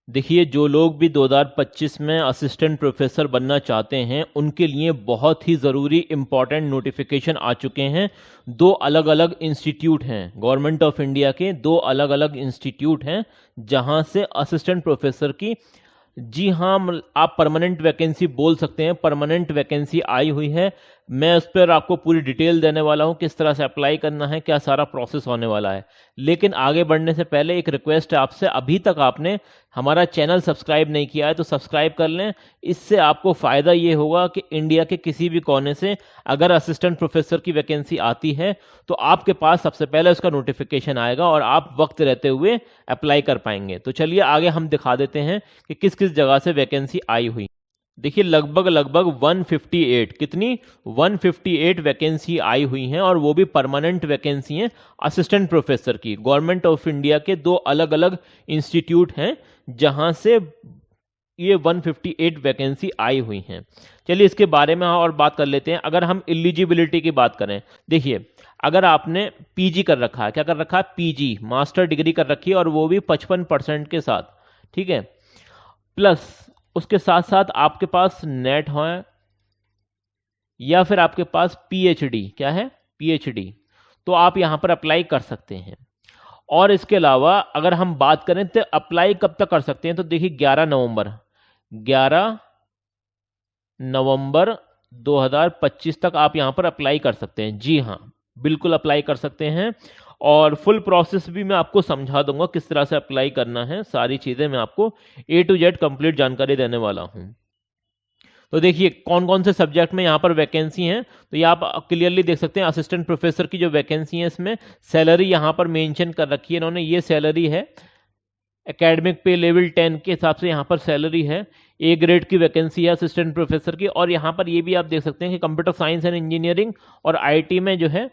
देखिए, जो लोग भी 2025 में असिस्टेंट प्रोफेसर बनना चाहते हैं उनके लिए बहुत ही ज़रूरी इम्पॉर्टेंट नोटिफिकेशन आ चुके हैं। दो अलग अलग इंस्टीट्यूट हैं, गवर्नमेंट ऑफ इंडिया के दो अलग अलग इंस्टीट्यूट हैं जहां से असिस्टेंट प्रोफेसर की, जी हाँ, आप परमानेंट वैकेंसी बोल सकते हैं, परमानेंट वैकेंसी आई हुई है। मैं उस पर आपको पूरी डिटेल देने वाला हूँ, किस तरह से अप्लाई करना है, क्या सारा प्रोसेस होने वाला है। लेकिन आगे बढ़ने से पहले एक रिक्वेस्ट है आपसे, अभी तक आपने हमारा चैनल सब्सक्राइब नहीं किया है तो सब्सक्राइब कर लें। इससे आपको फ़ायदा ये होगा कि इंडिया के किसी भी कोने से अगर असिस्टेंट प्रोफेसर की वैकेंसी आती है तो आपके पास सबसे पहले उसका नोटिफिकेशन आएगा और आप वक्त रहते हुए अप्लाई कर पाएंगे। तो चलिए आगे हम दिखा देते हैं कि किस किस जगह से वैकेंसी आई हुई। देखिए, लगभग लगभग 158, कितनी 158 वैकेंसी आई हुई हैं और वो भी परमानेंट वैकेंसी हैं असिस्टेंट प्रोफेसर की। गवर्नमेंट ऑफ इंडिया के दो अलग अलग इंस्टीट्यूट हैं जहां से ये 158 वैकेंसी आई हुई हैं। चलिए इसके बारे में और बात कर लेते हैं। अगर हम एलिजिबिलिटी की बात करें, देखिए, अगर आपने पीजी कर रखा है, क्या कर रखा है, पीजी मास्टर डिग्री कर रखी है और वो भी 55% के साथ, ठीक है, प्लस उसके साथ साथ आपके पास नेट है या फिर आपके पास पीएचडी, क्या है, पीएचडी, तो आप यहां पर अप्लाई कर सकते हैं। और इसके अलावा अगर हम बात करें तो अप्लाई कब तक कर सकते हैं, तो देखिए 11 नवंबर 2025 तक आप यहां पर अप्लाई कर सकते हैं। जी हाँ, बिल्कुल अप्लाई कर सकते हैं। और फुल प्रोसेस भी मैं आपको समझा दूंगा किस तरह से अप्लाई करना है, सारी चीज़ें मैं आपको A to Z कंप्लीट जानकारी देने वाला हूं। तो देखिए कौन कौन से सब्जेक्ट में यहाँ पर वैकेंसी हैं, तो ये आप क्लियरली देख सकते हैं। असिस्टेंट प्रोफेसर की जो वैकेंसी है इसमें सैलरी यहाँ पर मेंशन कर रखी है इन्होंने, ये सैलरी है एकेडमिक पे लेवल 10 के हिसाब से यहाँ पर सैलरी है। ए ग्रेड की वैकेंसी है असिस्टेंट प्रोफेसर की। और यहाँ पर ये भी आप देख सकते हैं कि कंप्यूटर साइंस एंड इंजीनियरिंग और आईटी में जो है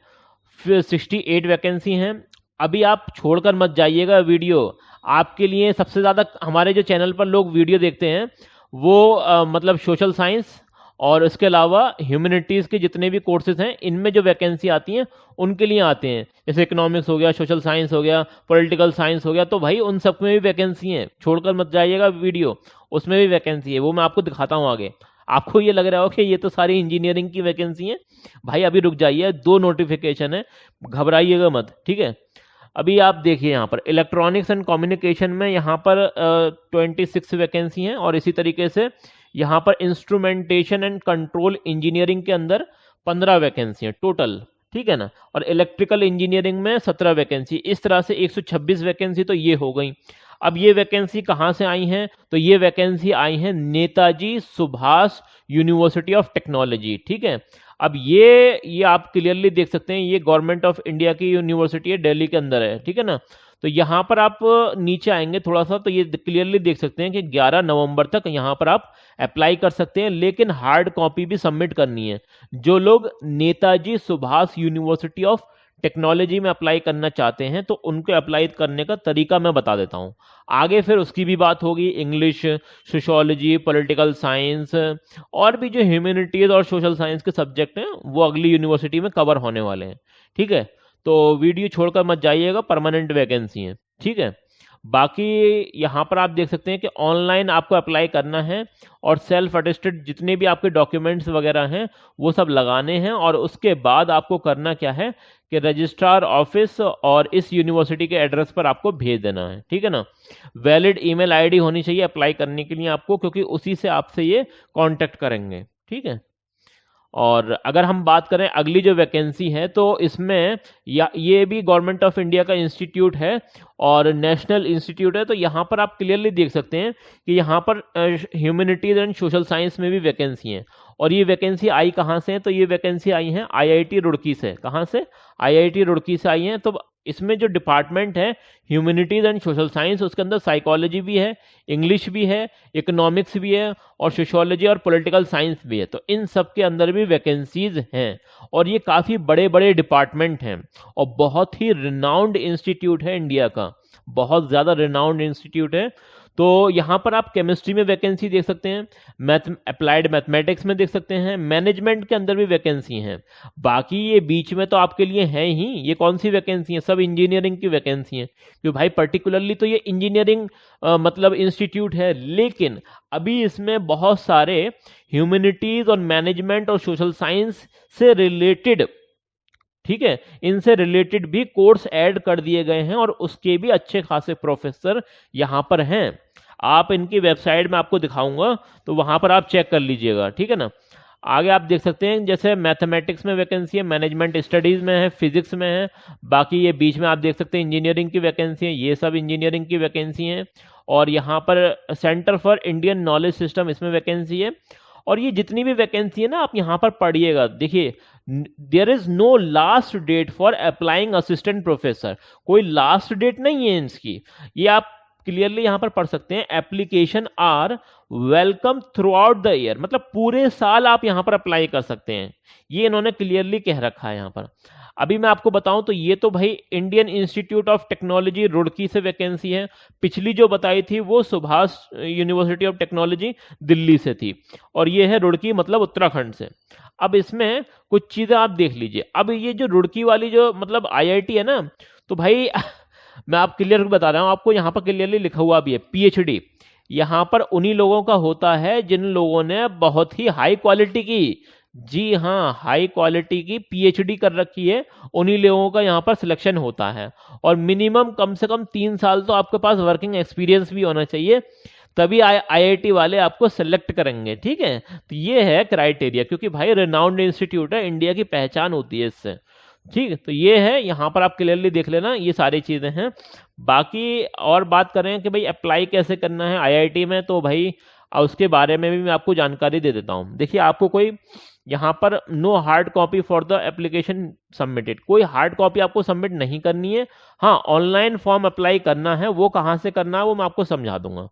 68 वैकेंसी हैं। अभी आप छोड़कर मत जाइएगा वीडियो, आपके लिए सबसे ज़्यादा हमारे जो चैनल पर लोग वीडियो देखते हैं वो मतलब सोशल साइंस और इसके अलावा ह्यूमैनिटीज़ के जितने भी कोर्सेज हैं इनमें जो वैकेंसी आती हैं उनके लिए आते हैं। जैसे इकोनॉमिक्स हो गया, सोशल साइंस हो गया, पॉलिटिकल साइंस हो गया, तो भाई उन सब में भी वैकेंसी है, छोड़कर मत जाइएगा वीडियो, उसमें भी वैकेंसी है, वो मैं आपको दिखाता हूँ आगे। आपको ये लग रहा हो कि ये तो सारी इंजीनियरिंग की वैकेंसी है, भाई अभी रुक जाइए, दो नोटिफिकेशन है, घबराइएगा मत, ठीक है। अभी आप देखिए यहाँ पर इलेक्ट्रॉनिक्स एंड कम्युनिकेशन में यहाँ पर 26 वैकेंसी हैं और इसी तरीके से यहाँ पर इंस्ट्रूमेंटेशन एंड कंट्रोल इंजीनियरिंग के अंदर 15 वैकेंसी हैं टोटल, ठीक है ना। और इलेक्ट्रिकल इंजीनियरिंग में 17 वैकेंसी, इस तरह से 126 वैकेंसी तो ये हो गई। अब ये वैकेंसी कहाँ से आई हैं, तो ये वैकेंसी आई हैं Netaji Subhash university of technology, ठीक है। अब ये आप क्लियरली देख सकते हैं, ये गवर्नमेंट ऑफ इंडिया की यूनिवर्सिटी है, दिल्ली के अंदर है, ठीक है ना। तो यहाँ पर आप नीचे आएंगे थोड़ा सा तो ये क्लियरली देख सकते हैं कि 11 नवंबर तक यहाँ पर आप अप्लाई कर सकते हैं, लेकिन हार्ड कॉपी भी सबमिट करनी है। जो लोग Netaji Subhash university of technology में अप्लाई करना चाहते हैं तो उनको अप्लाई करने का तरीका मैं बता देता हूँ, आगे फिर उसकी भी बात होगी। इंग्लिश, सोशियोलॉजी, पॉलिटिकल साइंस और भी जो ह्यूमैनिटीज और सोशल साइंस के सब्जेक्ट हैं वो अगली यूनिवर्सिटी में कवर होने वाले हैं, ठीक है। तो वीडियो छोड़कर मत जाइएगा, परमानेंट वैकेंसी है, ठीक है। बाकी यहाँ पर आप देख सकते हैं कि ऑनलाइन आपको अप्लाई करना है और सेल्फ अटेस्टेड जितने भी आपके डॉक्यूमेंट्स वगैरह हैं वो सब लगाने हैं। और उसके बाद आपको करना क्या है कि रजिस्ट्रार ऑफिस और इस यूनिवर्सिटी के एड्रेस पर आपको भेज देना है, ठीक है ना। वैलिड ईमेल आईडी होनी चाहिए अप्लाई करने के लिए आपको, क्योंकि उसी से आपसे ये कांटेक्ट करेंगे, ठीक है। और अगर हम बात करें अगली जो वैकेंसी है तो इसमें ये भी गवर्नमेंट ऑफ इंडिया का इंस्टीट्यूट है और नेशनल इंस्टीट्यूट है। तो यहाँ पर आप क्लियरली देख सकते हैं कि यहाँ पर ह्यूमैनिटीज एंड सोशल साइंस में भी वैकेंसी है। और ये वैकेंसी आई कहाँ से है, तो ये वैकेंसी आई है आईआईटी रुड़की से। कहाँ से, आईआईटी रुड़की से आई है। तो इसमें जो डिपार्टमेंट है ह्यूमैनिटीज एंड सोशल साइंस, उसके अंदर साइकोलॉजी भी है, इंग्लिश भी है, इकोनॉमिक्स भी है और सोशियोलॉजी और पॉलिटिकल साइंस भी है। तो इन सब के अंदर भी वैकेंसीज हैं और ये काफ़ी बड़े बड़े डिपार्टमेंट हैं और बहुत ही रिनाउंड इंस्टीट्यूट है इंडिया का, बहुत ज़्यादा रिनाउंड इंस्टीट्यूट है। तो यहाँ पर आप केमिस्ट्री में वैकेंसी देख सकते हैं, अप्लाइड मैथमेटिक्स में देख सकते हैं, मैनेजमेंट के अंदर भी वैकेंसी हैं। बाकी ये बीच में तो आपके लिए हैं ही, ये कौन सी वैकेंसी है, सब इंजीनियरिंग की वैकेंसी हैं, क्योंकि भाई पर्टिकुलरली तो ये इंजीनियरिंग मतलब इंस्टीट्यूट है, लेकिन अभी इसमें बहुत सारे ह्यूमैनिटीज और मैनेजमेंट और सोशल साइंस से रिलेटेड, ठीक है, इनसे रिलेटेड भी कोर्स ऐड कर दिए गए हैं और उसके भी अच्छे खासे प्रोफेसर यहाँ पर हैं। आप इनकी वेबसाइट में आपको दिखाऊंगा, तो वहां पर आप चेक कर लीजिएगा, ठीक है ना। आगे आप देख सकते हैं जैसे मैथमेटिक्स में वैकेंसी है, मैनेजमेंट स्टडीज में है, फिजिक्स में है, बाकी ये बीच में आप देख सकते हैं इंजीनियरिंग की वैकेंसी है, ये सब इंजीनियरिंग की वैकेंसी है। और यहाँ पर centre for Indian knowledge system, इसमें वैकेंसी है। और ये जितनी भी वैकेंसी है ना, आप यहाँ पर पढ़िएगा, देखिए there is no last date for applying assistant professor, कोई लास्ट डेट नहीं है इसकी, ये आप क्लियरली यहां पर पढ़ सकते हैं। Application are welcome throughout the year, मतलब पूरे साल आप यहां पर अप्लाई कर सकते हैं, ये इन्होंने क्लियरली कह रखा है यहां पर। अभी मैं आपको बताऊं तो ये तो भाई Indian institute of technology Roorkee से वैकेंसी है, पिछली जो बताई थी वो Subhash university of technology Delhi से थी, और ये है रुड़की मतलब उत्तराखंड से। अब इसमें कुछ चीजें आप देख लीजिए। अब ये जो रुड़की वाली जो मतलब आईआईटी है ना, तो भाई मैं आप क्लियर बता रहा हूं आपको, यहां पर क्लियरली लिखा हुआ भी है पीएचडी यहां पर उन्हीं लोगों का होता है जिन लोगों ने बहुत ही हाई क्वालिटी की, जी हाँ, हाई क्वालिटी की पीएचडी कर रखी है, उन्हीं लोगों का यहाँ पर सिलेक्शन होता है। और मिनिमम कम से कम 3 साल तो आपके पास वर्किंग एक्सपीरियंस भी होना चाहिए, तभी आईआईटी वाले आपको सेलेक्ट करेंगे, ठीक है। तो ये है क्राइटेरिया, क्योंकि भाई रिनाउंड इंस्टीट्यूट है, इंडिया की पहचान होती है इससे, ठीक। तो ये है, यहाँ पर आप क्लियरली देख लेना, ये सारी चीजें हैं। बाकी और बात करें कि भाई अप्लाई कैसे करना है आईआईटी में, तो भाई उसके बारे में भी मैं आपको जानकारी दे देता हूँ। देखिए, आपको कोई यहाँ पर no hard copy for the application submitted, कोई हार्ड कॉपी आपको सबमिट नहीं करनी है। हाँ, ऑनलाइन फॉर्म अप्लाई करना है, वो कहाँ से करना है वो मैं आपको समझा दूंगा।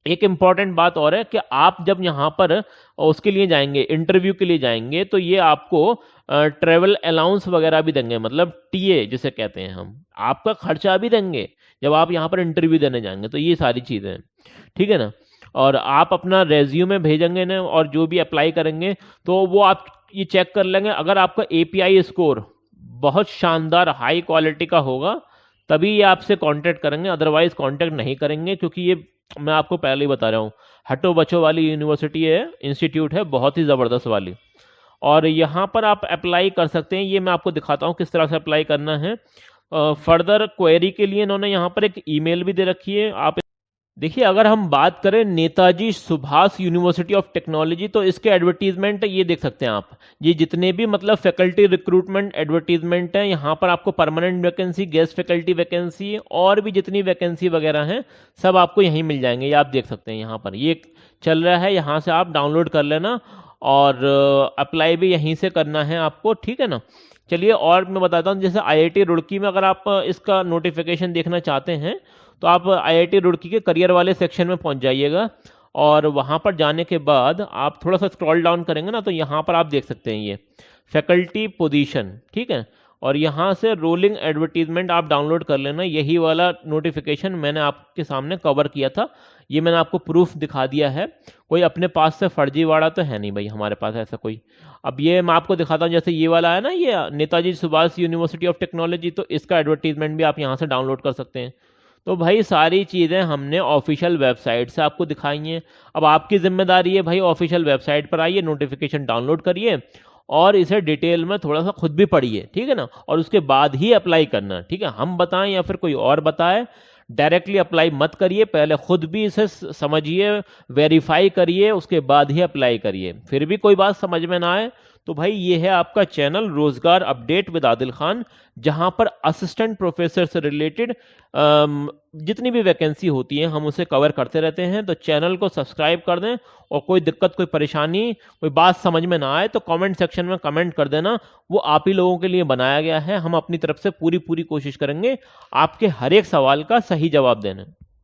एक इंपॉर्टेंट बात और है कि आप जब यहाँ पर उसके लिए जाएंगे, इंटरव्यू के लिए जाएंगे, तो ये आपको ट्रेवल अलाउंस वगैरह भी देंगे, मतलब टीए जिसे कहते हैं हम, आपका खर्चा भी देंगे जब आप यहाँ पर इंटरव्यू देने जाएंगे। तो ये सारी चीजें हैं, ठीक है ना। और आप अपना रेज्यूमे भेजेंगे ना, और जो भी अप्लाई करेंगे तो वो आप ये चेक कर लेंगे, अगर आपका एपीआई स्कोर बहुत शानदार हाई क्वालिटी का होगा तभी ये आपसे कांटेक्ट करेंगे, अदरवाइज कांटेक्ट नहीं करेंगे, क्योंकि ये मैं आपको पहले ही बता रहा हूँ, हटो बचो वाली यूनिवर्सिटी है, इंस्टीट्यूट है, बहुत ही ज़बरदस्त वाली। और यहाँ पर आप अप्लाई कर सकते हैं, ये मैं आपको दिखाता हूँ किस तरह से अप्लाई करना है। फर्दर क्वेरी के लिए इन्होंने यहाँ पर एक ईमेल भी दे रखी है। आप देखिए, अगर हम बात करें Netaji Subhash university of technology, तो इसके एडवर्टीजमेंट ये देख सकते हैं आप, ये जितने भी मतलब फैकल्टी रिक्रूटमेंट एडवर्टीजमेंट हैं, यहाँ पर आपको permanent vacancy, guest faculty vacancy और भी जितनी वैकेंसी वगैरह हैं सब आपको यहीं मिल जाएंगे। ये आप देख सकते हैं, यहाँ पर ये चल रहा है, यहाँ से आप डाउनलोड कर लेना और अप्लाई भी यहीं से करना है आपको, ठीक है ना। चलिए, और मैं बताता हूँ, जैसे आईआईटी रुड़की में अगर आप इसका नोटिफिकेशन देखना चाहते हैं तो आप आईआईटी रुड़की के करियर वाले सेक्शन में पहुंच जाइएगा, और वहां पर जाने के बाद आप थोड़ा सा स्क्रॉल डाउन करेंगे ना, तो यहाँ पर आप देख सकते हैं ये फैकल्टी पोजीशन, ठीक है। और यहाँ से रोलिंग एडवर्टीजमेंट आप डाउनलोड कर लेना, यही वाला नोटिफिकेशन मैंने आपके सामने कवर किया था, ये मैंने आपको प्रूफ दिखा दिया है। कोई अपने पास से फर्जीवाड़ा तो है नहीं भाई हमारे पास ऐसा कोई। अब ये मैं आपको दिखाता हूँ, जैसे ये वाला है ना, ये Netaji Subhash university of technology, तो इसका एडवर्टीजमेंट भी आप यहाँ से डाउनलोड कर सकते हैं। तो भाई सारी चीज़ें हमने ऑफिशियल वेबसाइट से आपको दिखाई हैं। अब आपकी जिम्मेदारी है भाई, ऑफिशियल वेबसाइट पर आइए, नोटिफिकेशन डाउनलोड करिए और इसे डिटेल में थोड़ा सा खुद भी पढ़िए, ठीक है ना, और उसके बाद ही अप्लाई करना, ठीक है। हम बताएं या फिर कोई और बताए, डायरेक्टली अप्लाई मत करिए, पहले खुद भी इसे समझिए, वेरीफाई करिए, उसके बाद ही अप्लाई करिए। फिर भी कोई बात समझ में ना आए तो भाई ये है आपका चैनल रोजगार अपडेट विद आदिल खान, जहां पर असिस्टेंट प्रोफेसर से रिलेटेड जितनी भी वैकेंसी होती है हम उसे कवर करते रहते हैं। तो चैनल को सब्सक्राइब कर दें, और कोई दिक्कत, कोई परेशानी, कोई बात समझ में ना आए तो कमेंट सेक्शन में कमेंट कर देना, वो आप ही लोगों के लिए बनाया गया है। हम अपनी तरफ से पूरी कोशिश करेंगे आपके हर एक सवाल का सही जवाब देने।